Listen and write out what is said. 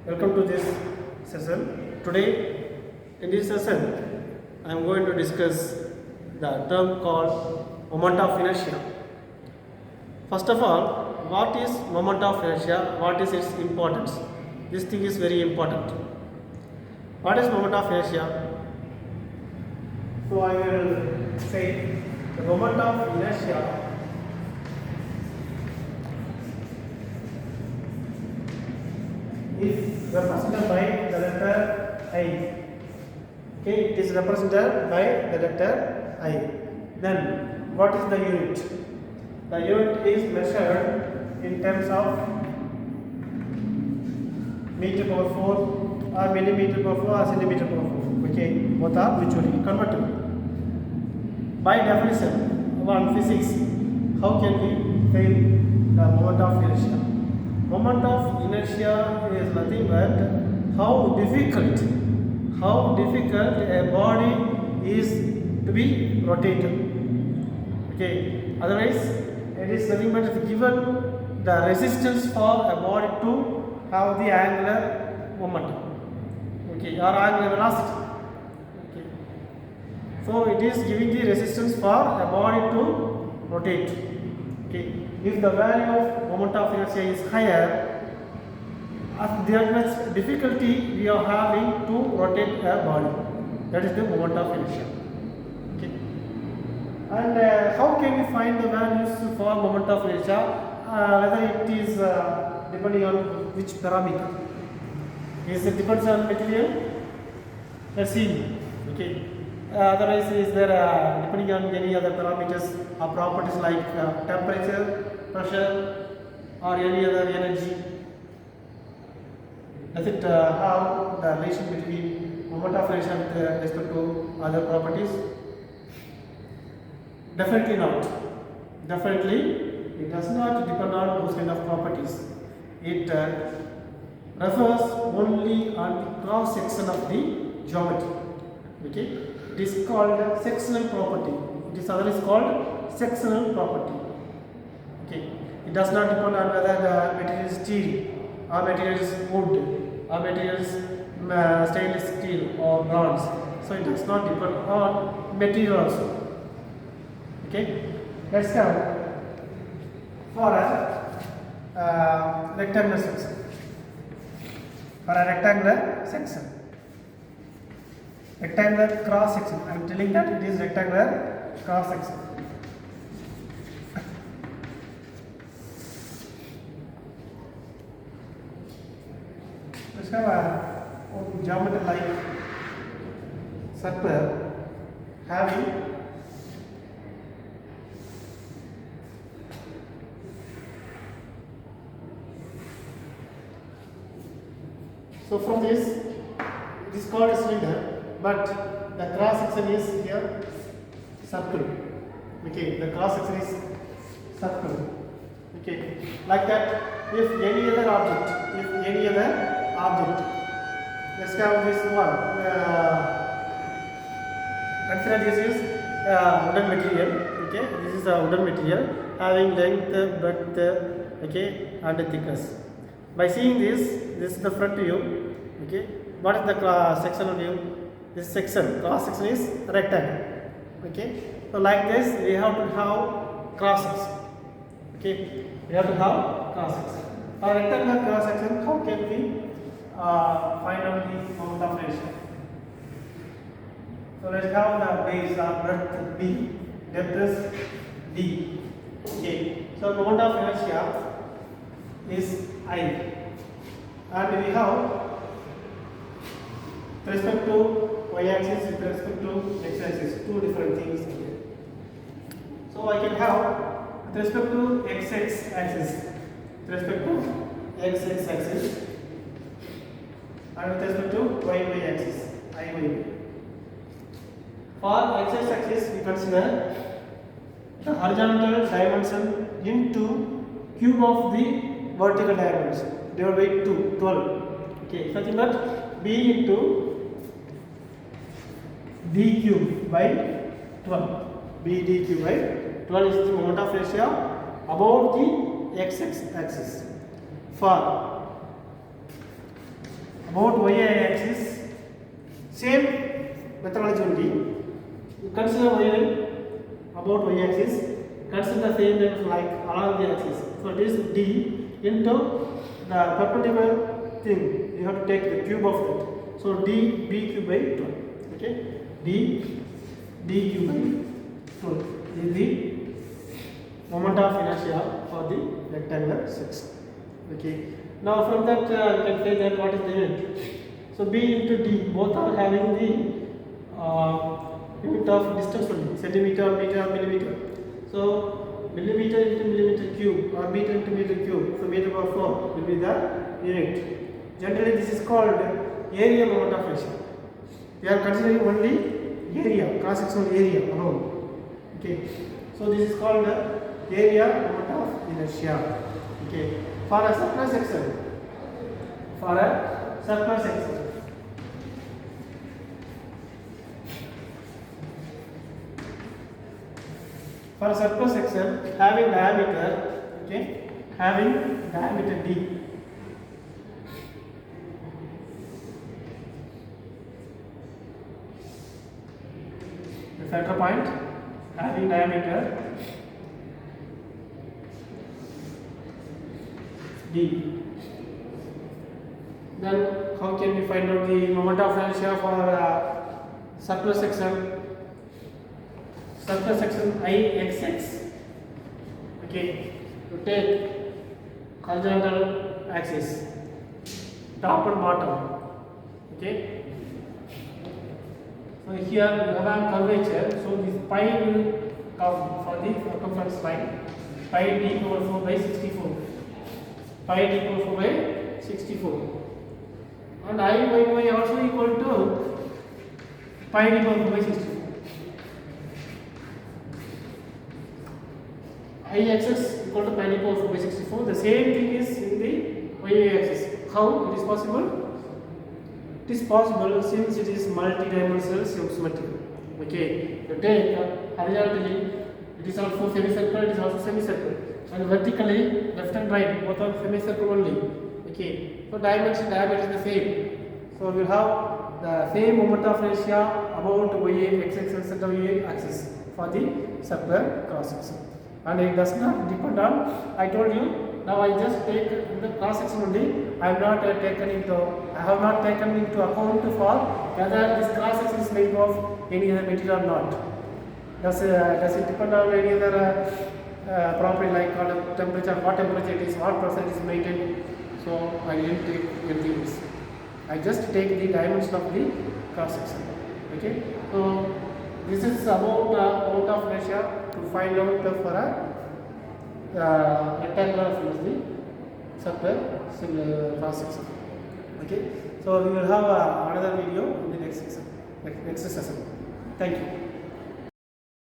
Welcome to this session. Today, in this session, I am going to discuss the term called moment of inertia. First of all, what is moment of inertia? What is its importance? This thing is very important. What is moment of inertia? So I will say the moment of inertia is represented by the letter I. Okay, it is represented by the letter I. Then, what is the unit? The unit is measured in terms of meter power 4 or millimeter power 4 or centimeter power 4. Okay, both are mutually convertible. By definition, on physics, how can we find the moment of inertia? Moment of inertia is nothing but how difficult a body is to be rotated. Okay, otherwise it is nothing but given the resistance for a body to have the angular momentum. Okay, or angular velocity. Okay, so it is giving the resistance for a body to rotate. Okay, if the value of moment of inertia is higher, there much difficulty we are having to rotate a body. That is the moment of inertia. Okay, and how can we find the values for moment of inertia? Whether it is depending on which parameter. Is it depends on material? Let's see. Okay. Otherwise, is there depending on any other parameters or properties like temperature, pressure, or any other energy? Does it have the relation between moment of inertia with respect to other properties? Definitely not. Definitely, it does not depend on those kind of properties. It refers only on the cross section of the geometry. Okay, it is called sectional property. It is otherwise called sectional property. Okay, it does not depend on whether the material is steel or material is wood or material is stainless steel or bronze. So it does not depend on material also. Okay, let's have for a rectangular section. For a rectangular section, rectangular cross section. I am telling that it is rectangular cross section. Let's have a geometry like circle having so from this, it is called a cylinder, but the cross section is here circle. Okay, the cross section is circle. Okay, like that. If any other object, let's have this one. Consider this is wooden material. Okay, this is a wooden material having length, breadth, okay, and thickness. By seeing this is the front view. Okay, what is the sectional view? This section, cross section is rectangle. Okay, so like this we have to have crosses. Okay, we have to have crosses. For rectangular cross section, how can we find out the moment of inertia? So let's have the base or breadth B, depth is D. Okay, so moment of inertia is I, and we have with respect to y-axis, with respect to x-axis, two different things here. So I can have with respect to x-axis, with respect to x-axis, and with respect to y-axis, iy. For x-axis, we consider the horizontal dimension into cube of the vertical dimension divided by 2, 12. Okay, such that b into d cube by 12. B d cube by 12 is the moment of inertia about the x axis. For about y-axis, same methodology only. You consider about y-axis, consider the same length like along the axis. So this d into the perpendicular thing, you have to take the cube of that. So d b cube by 12. Okay, d cube by 12 is the moment of inertia for the rectangular section. Okay, now from that you can say that what is the unit. So b into d both are having the unit of distance only, centimeter, meter, millimeter. So millimeter into millimeter cube or meter into meter cube, so meter power 4 will be the unit. Generally this is called area moment of inertia. We are considering only area, cross sectional area alone. Okay, so this is called the area moment of inertia. Okay, for a circular section, for a circular section, for a circular section having diameter, okay, having diameter d, the center point having diameter d, then how can we find out the moment of inertia for circular section? Circular section IXX. Okay, to take horizontal axis, top and bottom. Okay, so here you have a curvature, so this pi will come for the circumference line, pi d power 4 by 64, pi d power 4 by 64, and I also equal to pi d power 4 by 64. I-axis equal to pi d power 4 by 64. The same thing is in the y-axis. How it is possible? It is possible since it is multi-dimensional symmetry. Okay, to take horizontally, it is also semicircle, it is also semicircle, and vertically, left and right, both are semicircle only. Okay, so diameter is the same. So we will have the same moment of inertia about y-axis and center y-axis for the circular cross section. And it does not depend on, I told you, now I just take the cross section only. I have not taken into account for whether this cross section is made of any other material or not. Does it depend on any other property like temperature, what temperature it is, what pressure it is maintained? So I didn't take anything else. I just take the dimension of the cross section. Okay, so this is about amount of inertia to find out for a rectangular fluid, circular cross section. Okay, so we will have another video in the next session. Thank you.